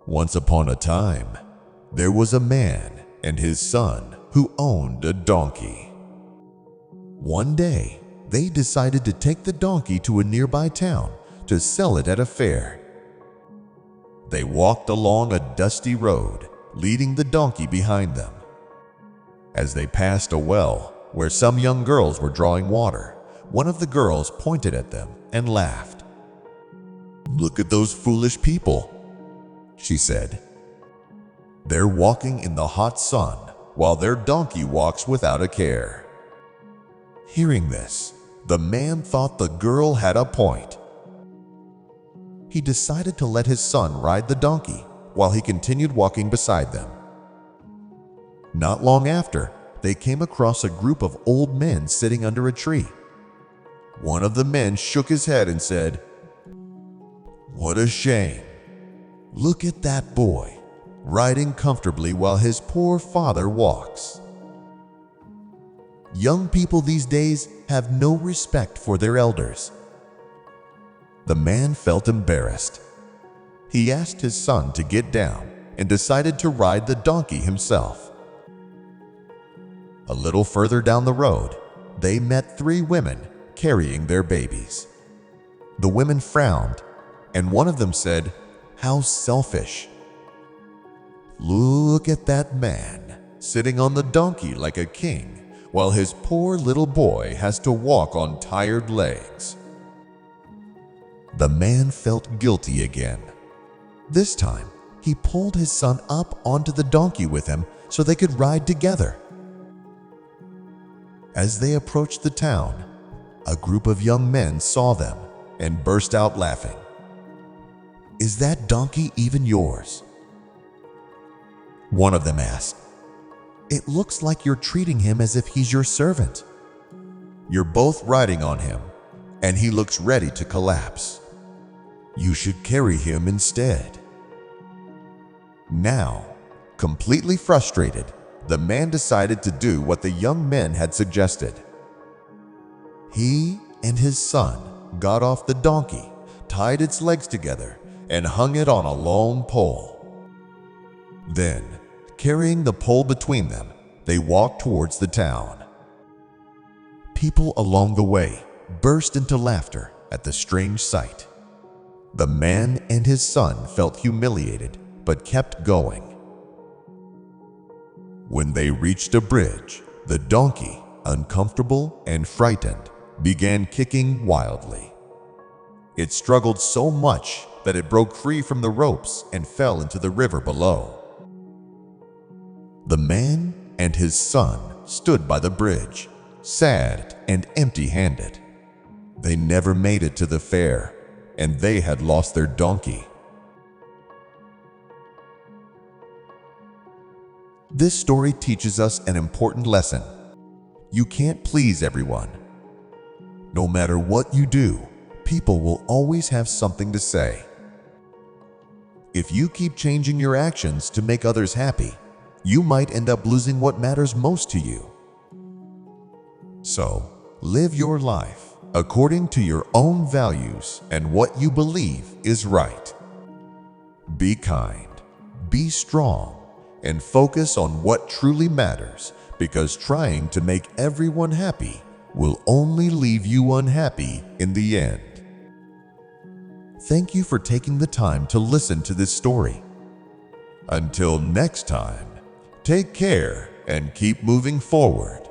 Once upon a time, there was a man and his son who owned a donkey. One day, they decided to take the donkey to a nearby town to sell it at a fair. They walked along a dusty road, leading the donkey behind them. As they passed a well where some young girls were drawing water, one of the girls pointed at them and laughed. "Look at those foolish people," she said. "They're walking in the hot sun while their donkey walks without a care." Hearing this, the man thought the girl had a point. He decided to let his son ride the donkey while he continued walking beside them. Not long after, they came across a group of old men sitting under a tree. One of the men shook his head and said, "What a shame. Look at that boy, riding comfortably while his poor father walks." Young people these days have no respect for their elders. The man felt embarrassed. He asked his son to get down and decided to ride the donkey himself. A little further down the road, they met 3 women carrying their babies. The women frowned, and one of them said, "How selfish. Look at that man sitting on the donkey like a king, while his poor little boy has to walk on tired legs." The man felt guilty again. This time, he pulled his son up onto the donkey with him so they could ride together. As they approached the town, a group of young men saw them and burst out laughing. "Is that donkey even yours?" One of them asked. "It looks like you're treating him as if he's your servant. You're both riding on him, and he looks ready to collapse. You should carry him instead." Now, completely frustrated, the man decided to do what the young men had suggested. He and his son got off the donkey, tied its legs together, and hung it on a long pole. Then, carrying the pole between them, they walked towards the town. People along the way burst into laughter at the strange sight. The man and his son felt humiliated but kept going. When they reached a bridge, the donkey, uncomfortable and frightened, began kicking wildly. It struggled so much that it broke free from the ropes and fell into the river below. The man and his son stood by the bridge, sad and empty-handed. They never made it to the fair, and they had lost their donkey. This story teaches us an important lesson. You can't please everyone. No matter what you do, people will always have something to say. If you keep changing your actions to make others happy, you might end up losing what matters most to you. So, live your life according to your own values and what you believe is right. Be kind, be strong, and focus on what truly matters, because trying to make everyone happy will only leave you unhappy in the end. Thank you for taking the time to listen to this story. Until next time, take care and keep moving forward.